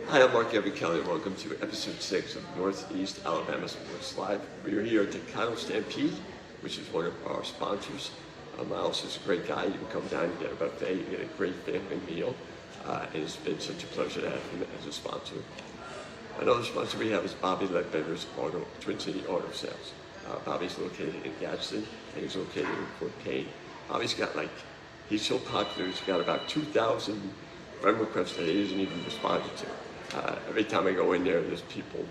Hi, I'm Mark Evan Kelly. Welcome to episode 6 of Northeast Alabama Sports Live. We're here at the Cattle Stampede, which is one of our sponsors. Miles is a great guy. You can come down and get a buffet, you get a great family meal, and it's been such a pleasure to have him as a sponsor. Another sponsor we have is Bobby Ledbetter's Twin City Auto Sales. Bobby's located in Gadsden, and he's located in Fort Payne. Bobby's got he's so popular, he's got about 2,000 friend requests that he isn't even responding to. Every time I go in there, there's people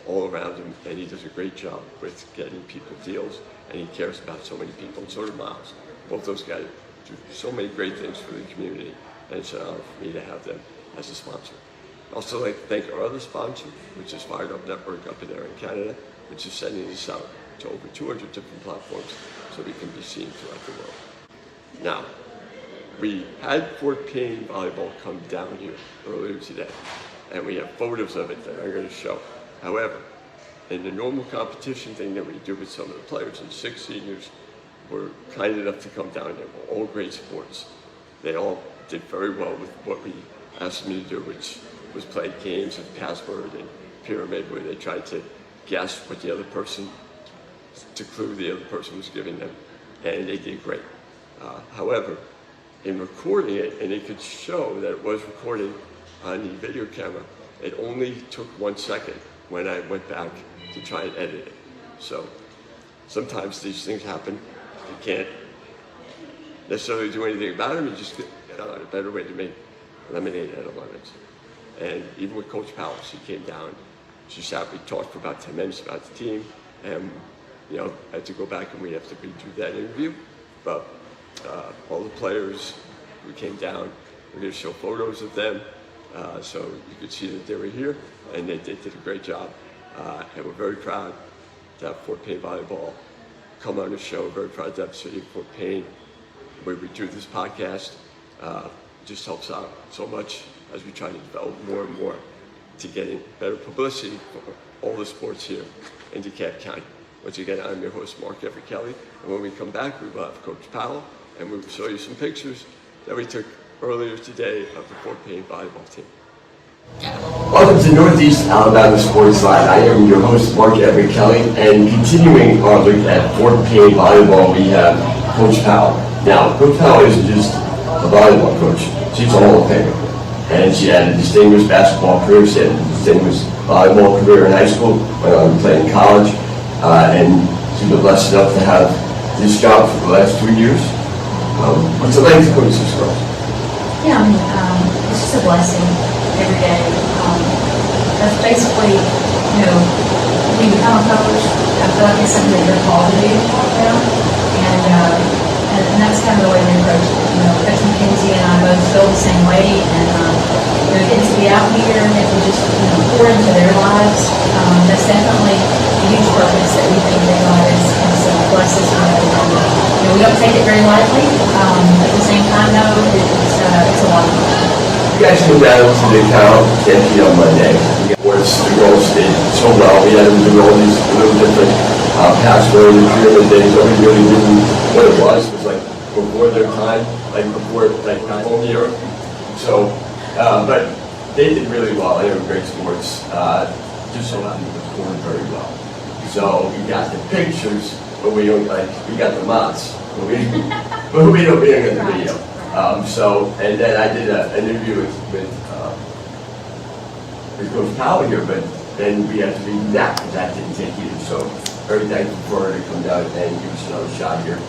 all around him, and he does a great job with getting people deals, and he cares about so many people, and so do Miles. Both those guys do so many great things for the community, and it's an honor for me to have them as a sponsor. I'd also like to thank our other sponsor, which is Fired Up Network up there in Canada, which is sending us out to over 200 different platforms so we can be seen throughout the world. Now, we had Fort Payne volleyball come down here earlier today, and we have photos of it that I'm going to show. However, in the normal competition thing that we do with some of the players, and 6 seniors were kind enough to come down there. We're all great sports. They all did very well with what we asked them to do, which was play games of password and pyramid, where they tried to guess what the other person, to clue the other person was giving them, and they did great. However, in recording it, and it could show that it was recording on the video camera, it only took 1 second when I went back to try and edit it. So sometimes these things happen. You can't necessarily do anything about them. You just get a better way to make lemonade out of lemons. And even with Coach Powell, she came down. She sat, we talked for about 10 minutes about the team, and I had to go back and we have to redo that interview. But all the players, we came down. We're going to show photos of them. So you could see that they were here, and they did a great job. And we're very proud to have Fort Payne Volleyball come on the show. Very proud to have City of Fort Payne, where we do this podcast. Just helps out so much as we try to develop more and more to getting better publicity for all the sports here in DeKalb County. Once again, I'm your host, Mark Evan Kelly. And when we come back, we will have Coach Powell, and we will show you some pictures that we took earlier today of the Fort Payne volleyball team. Welcome to Northeast Alabama Sports Live. I am your host, Mark Evan Kelly, and continuing our look at Fort Payne volleyball, we have Coach Powell. Now, Coach Powell isn't just a volleyball coach, she's a Hall of Famer. And she had a distinguished basketball career, she had a distinguished volleyball career in high school, went on to play in college, and she's been blessed enough to have this job for the last 2 years. What's it like to coach this girl? Yeah, it's just a blessing every day. That's basically, when you become a coach, I feel like it's something that you're called to do, and that's kind of the way we approach it. Coach McKenzie and I both feel the same way, and getting to be out here and to just pour into their lives, that's definitely a huge purpose that we think that God has blessed us with. We don't take it very lightly. At the same time, though, it's a lot of fun. You guys came down to the Cattle Stampede on Monday. The girls did so well. We had them do all these little different password and pyramid things. Nobody really knew what it was. It was like before their time, before not home year. So, but they did really well. They were great sports. Just so happened to perform very well. So we got the pictures, but we don't we got the mods, but we don't get the video. And then I did an interview with Coach Powell here, but then we had to read that because that didn't take either. So very thankful for her to come down and give us another shot here.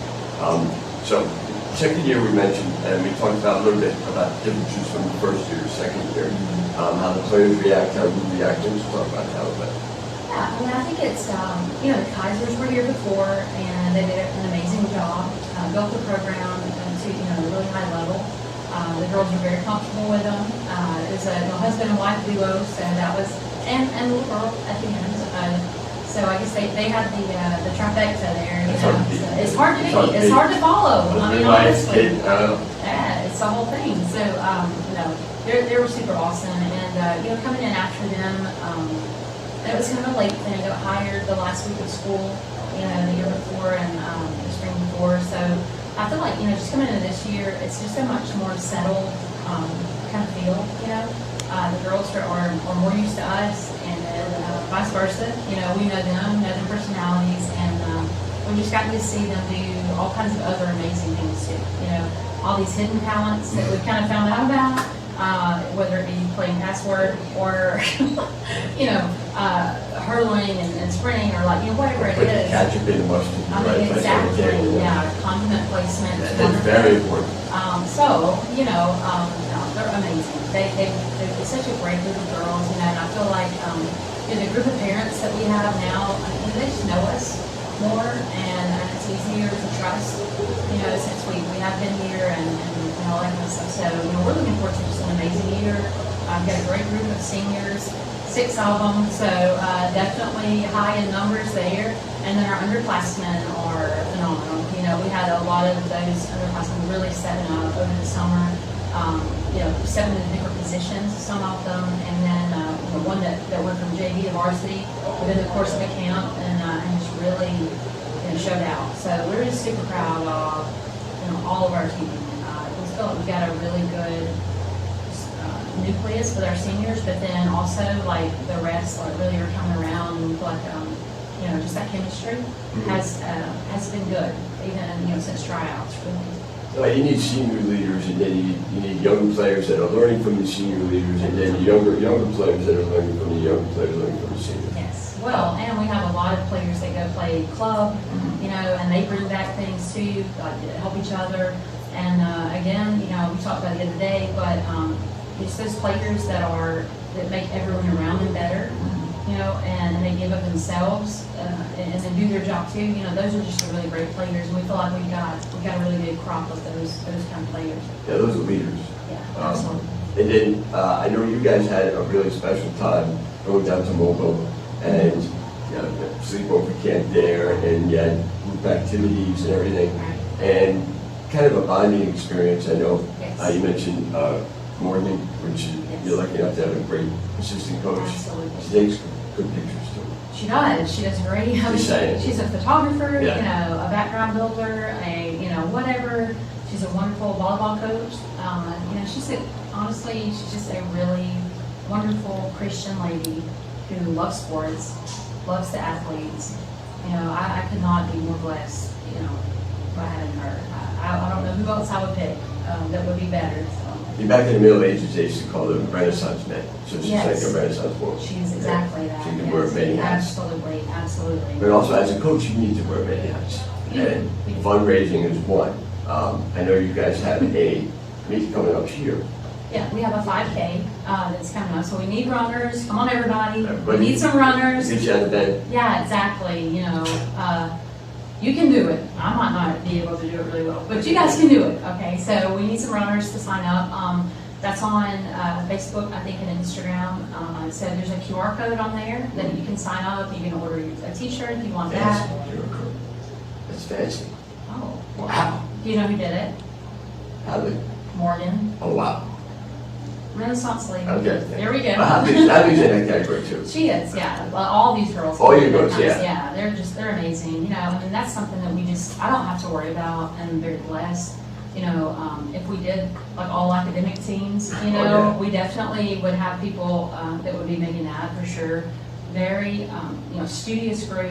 So second year we mentioned, and we talked about a little bit about differences from the first year to second year, how the players react, how we react, and we'll talk about that a little bit. Yeah, I think it's, the Kaisers were here before, and they did an amazing job, built the program to, a really high level. The girls were very comfortable with them. It was a husband and wife duo, so that was, and a little girl at the end. So I guess they had the trifecta there. It's hard to beat. It's hard to follow. Honestly. Yeah, it's the whole thing. So, they were super awesome, and coming in after them, it was kind of a late thing. I got hired the last week of school, the year before and the spring before. So I feel like, just coming into this year, it's just a much more settled, kind of feel, The girls are more used to us, and then vice versa. We know them, know their personalities, and we've just gotten to see them do all kinds of other amazing things too. All these hidden talents that we've kind of found out about, whether it be playing password or, hurling and sprinting or whatever it Put the is. ketchup in the mustard in the right place on the Exactly, table. yeah, condiment placement. is That's very important. They're amazing. They're such a great group of girls, and I feel like, the group of parents that we have now, they just know us more, and it's easier to trust, since we have been here and all that kind of stuff. So, we're looking forward to just an amazing year. I've got a great group of seniors, 6 of them, so definitely high in numbers there. And then our underclassmen are phenomenal. We had a lot of those underclassmen really stepping up over the summer. 7 different positions, some of them, and then one that went from JV to varsity within the course of a camp, and just really showed out. So we're just super proud of all of our team. We feel like we've got a really good nucleus with our seniors, but then also the rest really are coming around, and we feel like just that chemistry has been good, even since tryouts really. You need senior leaders, and then you need young players that are learning from the senior leaders, and then younger players that are learning from the young players, learning from the seniors. Yes, well, and we have a lot of players that go play club, and they bring back things too, help each other. And again, we talked about it the other day, but it's those players that make everyone around them better, and they give of themselves and then do their job too. Those are just the really great players, and we feel like we've got a really good crop of those kind of players. Yeah, those are leaders. Yeah, absolutely. And then I know you guys had a really special time going down to Mobile and sleepover camp there, and you had group activities and everything, Right. and kind of a bonding experience. I know Yes. you mentioned Morgan, which you're lucky enough to have a great assistant coach. Absolutely. She takes good pictures too. She does. She does great. Just saying. She's a photographer, Yeah. a background builder, whatever. She's a wonderful volleyball coach. Honestly, she's just a really wonderful Christian lady who loves sports, loves the athletes. I could not be more blessed, by having her. I don't know who else I would pick that would be better. So. Back in the Middle Ages, they used to call them Renaissance men. So she's Yes. like a Renaissance woman. She's exactly that. She can yes. wear many hats. Absolutely. But also, as a coach, you need to wear many hats. And fundraising is one. I know you guys have a meet coming up here. Yeah, we have a 5K that's coming up, so we need runners. Come on, everybody. Everybody. We need some runners. Get you out of bed. Yeah, exactly. You can do it. I might not be able to do it really well, but you guys can do it. Okay, so we need some runners to sign up. That's on Facebook, I think, and Instagram. So there's a QR code on there that you can sign up. You can order a T-shirt if you want that. Fancy. That's fancy. Oh, Wow. do you know who did it? Hadley. Morgan. Oh, wow. Renaissance lady. Okay. There we go. Hadley's in that category too. She is, yeah. Well, all these girls. All your girls, yeah. Yeah, they're amazing. And that's something that I don't have to worry about, and I'm very blessed. If we did all academic teams, yeah. we definitely would have people that would be making that for sure. Very, studious group.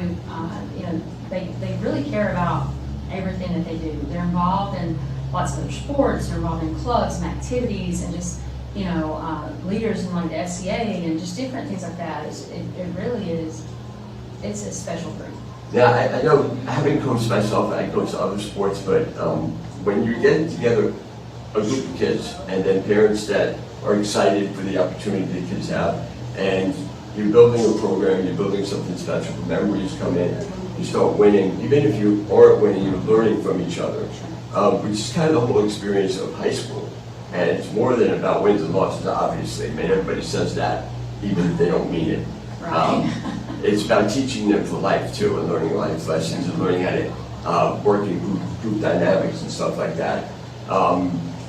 They really care about everything that they do. They're involved in lots of other sports. They're involved in clubs and activities, and just leaders in the FCA and just different things like that. It really is. It's a special group. Yeah, I know, having coached myself, I coach other sports, but when you get together a group of kids and then parents that are excited for the opportunity the kids have, and you're building a program, you're building something special, the memories come in, you start winning. Even if you aren't winning, you're learning from each other, which is kind of the whole experience of high school. And it's more than about wins and losses, obviously. I mean, everybody says that, even if they don't mean it. Right. It's about teaching them for life too, and learning life lessons, and learning how to work in group dynamics and stuff like that.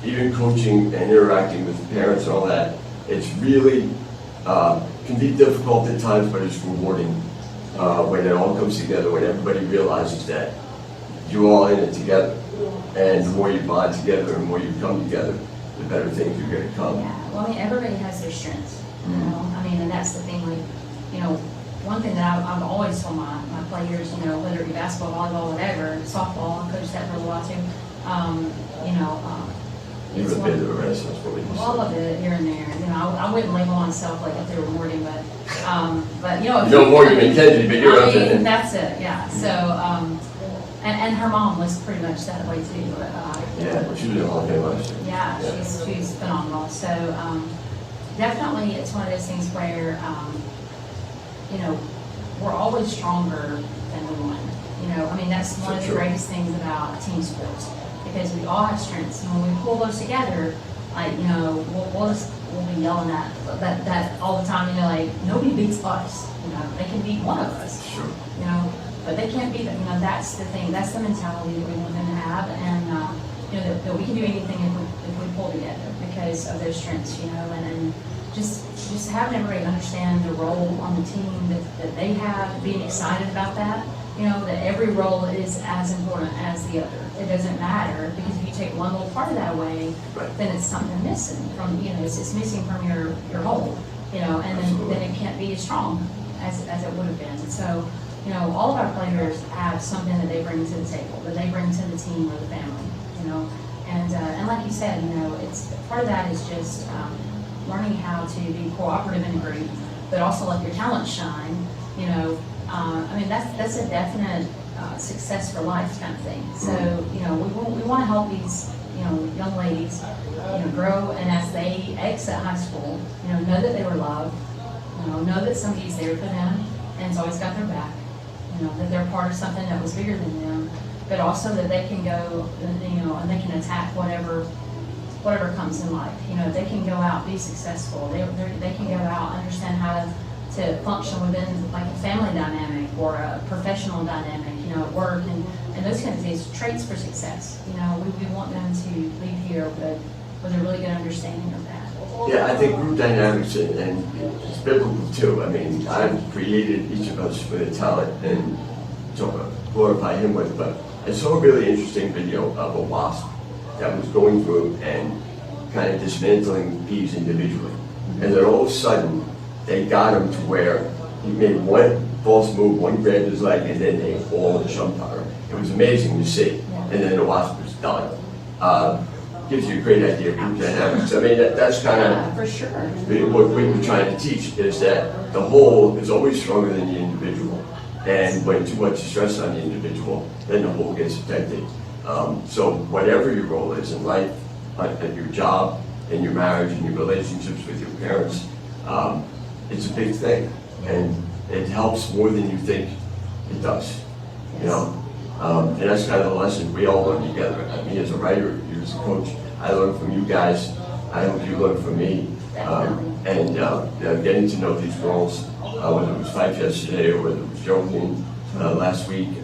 Even coaching and interacting with parents and all that, it's really can be difficult at times, but it's rewarding when it all comes together, when everybody realizes that you're all in it together. And the more you bond together, and the more you come together, the better things are going to come. Yeah, well, I mean, everybody has their strengths, you know, I mean, and that's the thing, like, you know, one thing that I've always told my players, you know, whether it be basketball, volleyball, whatever, softball, I coached that for a little while too, you know, You've it's a one, bit of a renaissance for me. all of it here and there, you know, I wouldn't label myself like if they were Morgan, but, you know. You know Morgan McKenzie, but you're up I mean, there. that's it, yeah, so, and her mom was pretty much that way too, Yeah, well, she was in Hall of Fame last year. yeah, she's phenomenal. So definitely, it's one of those things where you know, we're always stronger than we won. You know, I mean, that's one of the greatest things about team sports because we all have strengths, and when we pull those together, like you know, we'll be yelling that all the time. You know, like nobody beats us. You know, they can beat one of us. Sure. You know, but they can't beat them. You know, that's the thing. That's the mentality that we want them to have, and you know, that we can do anything if we pull together because of those strengths. You know, and just having everybody understand the role on the team that they have, being excited about that. You know, that every role is as important as the other. It doesn't matter because if you take one little part of that away, Right. then it's something missing from, you know, it's missing from your whole, you know, and then it can't be as strong as it would have been. So, you know, all of our players have something that they bring to the table, that they bring to the team or the family, you know. And like you said, you know, it's part of that is just learning how to be cooperative in a group, but also let your talents shine, you know. I mean, that's a definite success for life kind of thing. So, you know, we want to help these, you know, young ladies, you know, grow, and as they exit high school, you know that they were loved, you know that somebody's there for them, and has always got their back, you know, that they're part of something that was bigger than them, but also that they can go, you know, and they can attack whatever comes in life. You know, they can go out, be successful. They can go out, understand how to function within like a family dynamic or a professional dynamic, you know, at work and those kinds of things, traits for success. You know, we want them to leave here with a really good understanding of that. Yeah, I think group dynamics and it's biblical too. I mean, I've created each of us with a talent and to glorify Him with. But I saw a really interesting video of a wasp that was going through and kind of dismantling bees individually. And then all of a sudden, they got him to where he made one false move, one grabbed his leg, and then they all jumped on him. It was amazing to see. And then the wasp was done. Gives you a great idea of group dynamics. I mean, that's kind of for sure. what we were trying to teach is that the whole is always stronger than the individual. And when too much stress on the individual, then the whole gets affected. So whatever your role is in life, at your job, in your marriage, in your relationships with your parents, it's a big thing, and it helps more than you think it does. You know, and that's kind of the lesson we all learn together. Me as a writer, you as a coach, I learned from you guys. I hope you learn from me. And getting to know these girls, whether it was Fife yesterday or whether it was Geraldine last week, you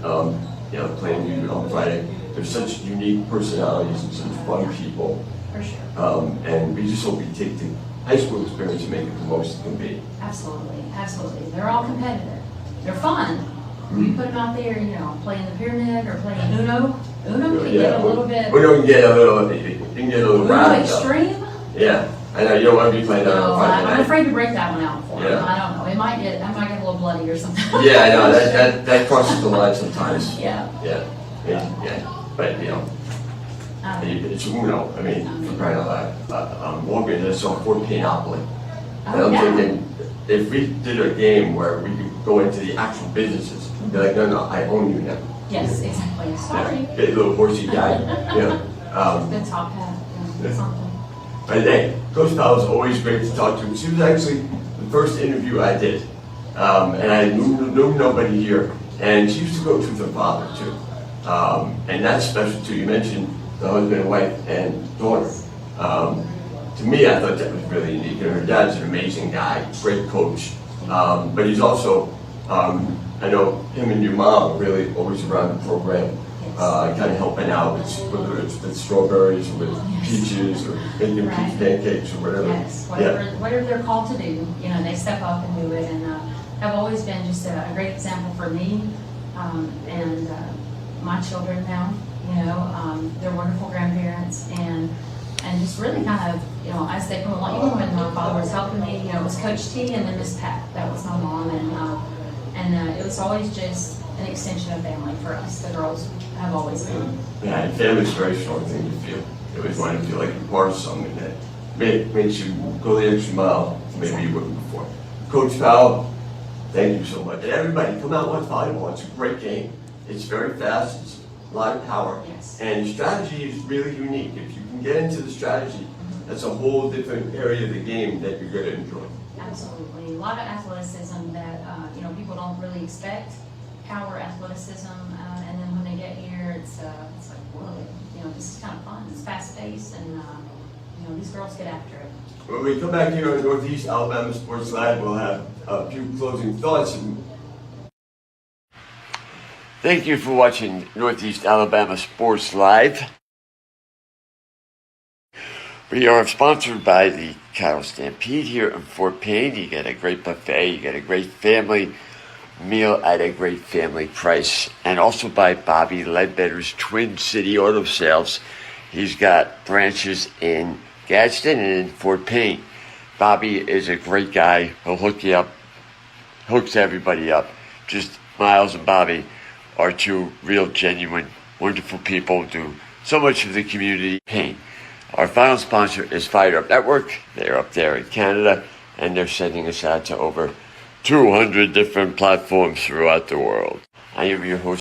know, playing you on Friday. They're such unique personalities and such fun people. For sure. And we just hope we take the high school experience and make it the most it can be. Absolutely, absolutely. They're all competitive. They're fun. You put them out there, you know, playing the pyramid or playing Uno. Uno can get a little bit. Uno can get a little Uno rowdy. extreme. Yeah, I know you don't want to be playing that No, on Friday I'm night. afraid to break that one out for them. Yeah. I don't know. I might get a little bloody or something. Yeah, I know that crosses the line sometimes. Yeah. Yeah. But you know, it's Uno. I mean, for crying out loud. Morgan, that's on Fort Panopoly. And I'm thinking, if we did a game where we could go into the actual businesses, they're like, no, I own you now. Yes, exactly. Sorry. Yeah, big little horsey guy. Yeah. Good top hat. Yeah, something. But hey, Coach Powell is always great to talk to. She was actually the first interview I did. And I knew nobody here. And she used to go to her father too. And that's special too. You mentioned the husband, wife, and daughter. To me, I thought that was really unique. And her dad's an amazing guy, great coach. But he's also, I know him and your mom are really always around the program, kind of helping out, whether it's with strawberries or with peaches or making peach pancakes or whatever. Yes, whatever they're called to do, you know, they step up and do it, and have always been just a great example for me and my children now. They're wonderful grandparents, and just really kind of, as they come along, even when my father was helping me, it was Coach T and then Miss Pat, that was my mom, and it was always just an extension of family for us. The girls have always been. Yeah, and family's a very strong thing to feel. You always want to feel like you're part of something that makes you go the extra mile, maybe you wouldn't before. Coach Powell, thank you so much. And everybody, come out and watch volleyball. It's a great game. It's very fast. It's a lot of power. Yes. And strategy is really unique. If you can get into the strategy, that's a whole different area of the game that you're going to enjoy. Absolutely. A lot of athleticism that, people don't really expect. Power, athleticism, and then when they get here, it's like, whoa, this is kind of fun. It's fast paced, and these girls get after it. When we come back here on Northeast Alabama Sports Live, we'll have a few closing thoughts. Thank you for watching Northeast Alabama Sports Live. We are sponsored by the Cattle Stampede here in Fort Payne. You get a great buffet, you get a great family meal at a great family price. And also by Bobby Ledbetter's Twin City Auto Sales. He's got branches in Gadsden and in Fort Payne. Bobby is a great guy. He'll hook you up, hooks everybody up. Just Miles and Bobby are two real, genuine, wonderful people who do so much for the community. Payne. Our final sponsor is Fired Up Network. They're up there in Canada, and they're sending us out to over 200 different platforms throughout the world. I am your host.